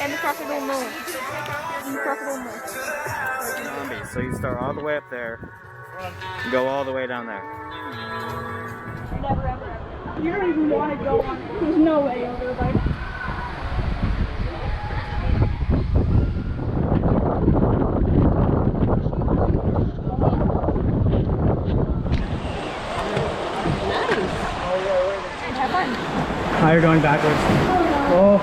And the crocodile moon. And the crocodile moon. Wonambi. So you start all the way up there, and go all the way down there. Never ever ever. You don't even want to go on it. There's no way over the bike. How you're going backwards. Oh.